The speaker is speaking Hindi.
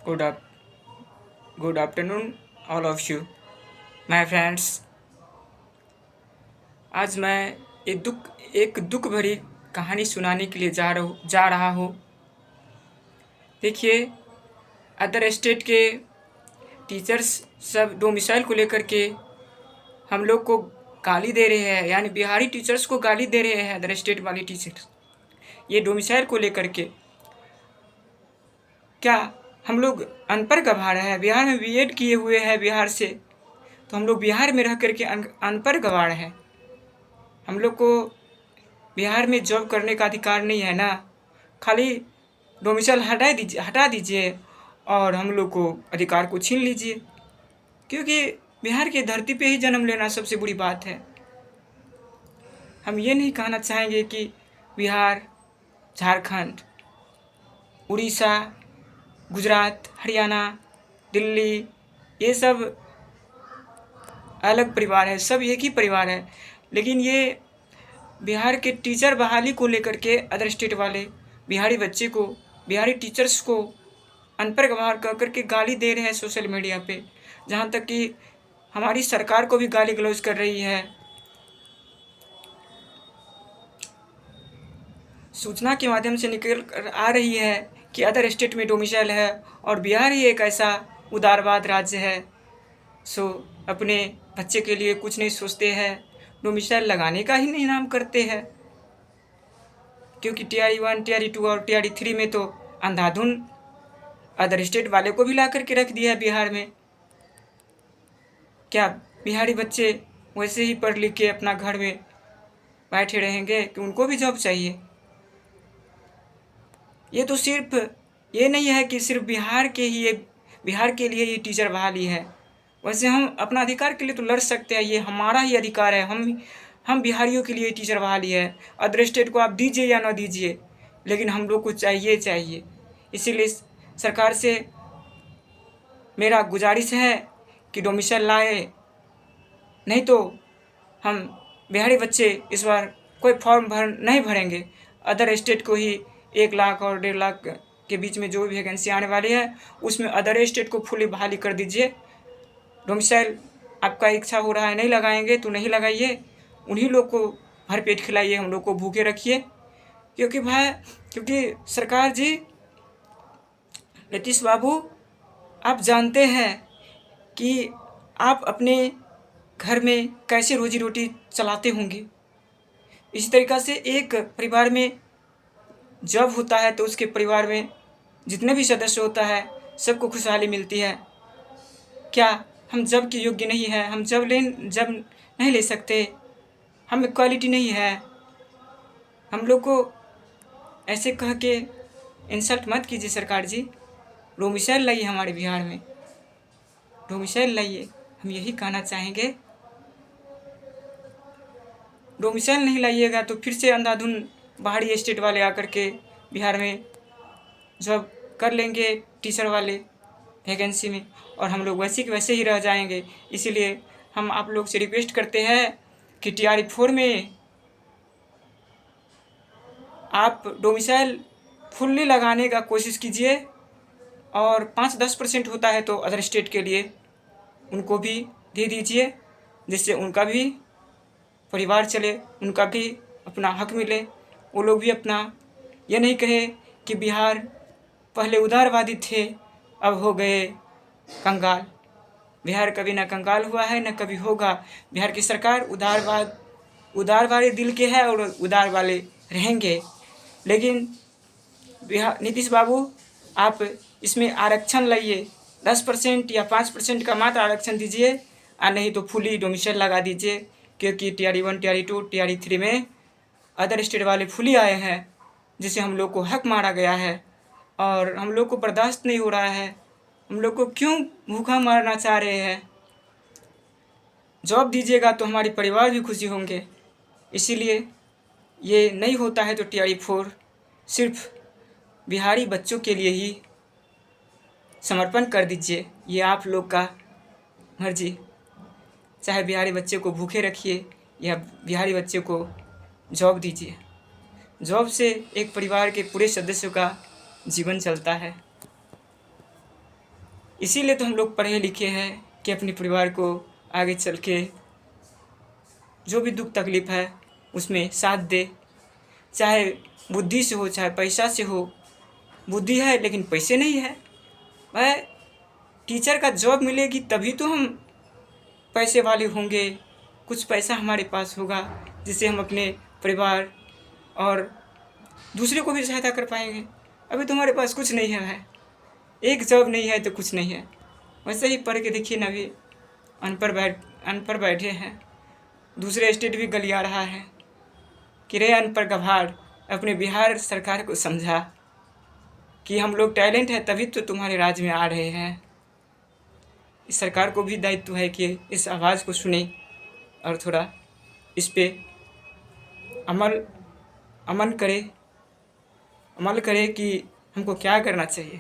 Good up, good afternoon, all of you, my friends। आज मैं एक दुख भरी कहानी सुनाने के लिए जा रहा हूँ। देखिए, अदर स्टेट के टीचर्स सब डोमिसाइल को लेकर के हम लोग को गाली दे रहे हैं, यानी बिहारी टीचर्स को गाली दे रहे हैं अदर स्टेट वाले टीचर्स। ये डोमिसाइल को लेकर के क्या हम लोग अनपढ़ गँवार हैं? बिहार में बीएड किए हुए हैं बिहार से, तो हम लोग बिहार में रह करके अनपढ़ गँवार हैं। हम लोग को बिहार में जॉब करने का अधिकार नहीं है ना। खाली डोमिसाइल हटा दीजिए और हम लोग को अधिकार को छीन लीजिए, क्योंकि बिहार की धरती पे ही जन्म लेना सबसे बुरी बात है। हम ये नहीं कहना चाहेंगे कि बिहार, झारखंड, उड़ीसा, गुजरात, हरियाणा, दिल्ली ये सब अलग परिवार है, सब एक ही परिवार है। लेकिन ये बिहार के टीचर बहाली को लेकर के अदर स्टेट वाले बिहारी बच्चे को, बिहारी टीचर्स को अनपढ़ गँवार कह कर के गाली दे रहे हैं सोशल मीडिया पे। जहाँ तक कि हमारी सरकार को भी गाली गलौज कर रही है। सूचना के माध्यम से निकल कर आ रही है कि अदर स्टेट में डोमिसाइल है और बिहार ही एक ऐसा उदारवाद राज्य है सो अपने बच्चे के लिए कुछ नहीं सोचते हैं, डोमिसाइल लगाने का ही नहीं नाम करते हैं। क्योंकि TRE 1, TRE 2 और TRE 3 में तो अंधाधुन अदर स्टेट वाले को भी ला करके रख दिया है बिहार में। क्या बिहारी बच्चे वैसे ही पढ़ लिख के अपना घर में बैठे रहेंगे कि उनको भी जॉब चाहिए? ये तो सिर्फ ये नहीं है कि सिर्फ बिहार के लिए ये टीचर बहाली है। वैसे हम अपना अधिकार के लिए तो लड़ सकते हैं, ये हमारा ही अधिकार है। हम बिहारियों के लिए टीचर बहाली है। अदर स्टेट को आप दीजिए या ना दीजिए, लेकिन हम लोग को चाहिए। इसीलिए सरकार से मेरा गुजारिश है कि डोमिसाइल लाए, नहीं तो हम बिहारी बच्चे इस बार कोई फॉर्म नहीं भरेंगे। अदर स्टेट को ही 1 लाख और 1.5 लाख के बीच में जो भी वैकेंसी आने वाली है उसमें अदर स्टेट को फुली बहाली कर दीजिए। डोमिसाइल आपका इच्छा हो रहा है नहीं लगाएंगे तो नहीं लगाइए, उन्हीं लोग को भरपेट खिलाइए, हम लोग को भूखे रखिए। क्योंकि सरकार जी, नीतीश बाबू, आप जानते हैं कि आप अपने घर में कैसे रोजी रोटी चलाते होंगे। इसी तरीक़ा से एक परिवार में जब होता है तो उसके परिवार में जितने भी सदस्य होता है सबको खुशहाली मिलती है। क्या हम जब के योग्य नहीं है? हम जब नहीं ले सकते? हमें क्वालिटी नहीं है? हम लोग को ऐसे कह के इंसल्ट मत कीजिए सरकार जी। डोमिसाइल लाइए हमारे बिहार में, डोमिसाइल लाइए, हम यही कहना चाहेंगे। डोमिसाइल नहीं लाइएगा तो फिर से अंधाधुन बाहरी स्टेट वाले आकर के बिहार में जॉब कर लेंगे टीचर वाले वैकेंसी में, और हम लोग वैसे के वैसे ही रह जाएंगे। इसीलिए हम आप लोग से रिक्वेस्ट करते हैं कि TRE 4 में आप डोमिसाइल फुल्ली लगाने का कोशिश कीजिए, और 5-10% होता है तो अदर स्टेट के लिए उनको भी दे दीजिए, जिससे उनका भी परिवार चले, उनका भी अपना हक मिले। वो लोग भी अपना ये नहीं कहे कि बिहार पहले उदारवादी थे अब हो गए कंगाल। बिहार कभी ना कंगाल हुआ है, ना कभी होगा। बिहार की सरकार उदार वाले दिल के है और उदार वाले रहेंगे। लेकिन बिहार नीतीश बाबू, आप इसमें आरक्षण लाइए, 10% या 5% का मात्र आरक्षण दीजिए, और नहीं तो फुली डोमिसाइल लगा दीजिए। क्योंकि TRE 1, TRE 2, TRE 3 में अदर स्टेट वाले फुली आए हैं, जिससे हम लोग को हक मारा गया है और हम लोग को बर्दाश्त नहीं हो रहा है। हम लोग को क्यों भूखा मारना चाह रहे हैं? जॉब दीजिएगा तो हमारे परिवार भी खुशी होंगे। इसीलिए ये नहीं होता है तो TRE 4 सिर्फ बिहारी बच्चों के लिए ही समर्पण कर दीजिए। ये आप लोग का मर्जी, चाहे बिहारी बच्चे को भूखे रखिए या बिहारी बच्चे को जॉब दीजिए। जॉब से एक परिवार के पूरे सदस्यों का जीवन चलता है। इसीलिए तो हम लोग पढ़े लिखे हैं कि अपने परिवार को आगे चल के जो भी दुख तकलीफ़ है उसमें साथ दे, चाहे बुद्धि से हो चाहे पैसा से हो। बुद्धि है लेकिन पैसे नहीं है। वह टीचर का जॉब मिलेगी तभी तो हम पैसे वाले होंगे, कुछ पैसा हमारे पास होगा जिससे हम अपने परिवार और दूसरे को भी सहायता कर पाएंगे। अभी तो हमारे पास कुछ नहीं है भाई, एक जॉब नहीं है तो कुछ नहीं है। वैसे ही पढ़ के देखिए ना, अभी अनपढ़ बैठे हैं, दूसरे स्टेट भी गलिया रहा है कि रे अनपढ़ गभाड़, अपने बिहार सरकार को समझा कि हम लोग टैलेंट है तभी तो तुम्हारे राज्य में आ रहे हैं। इस सरकार को भी दायित्व है कि इस आवाज़ को सुने और थोड़ा इस पे अमल करे कि हमको क्या करना चाहिए।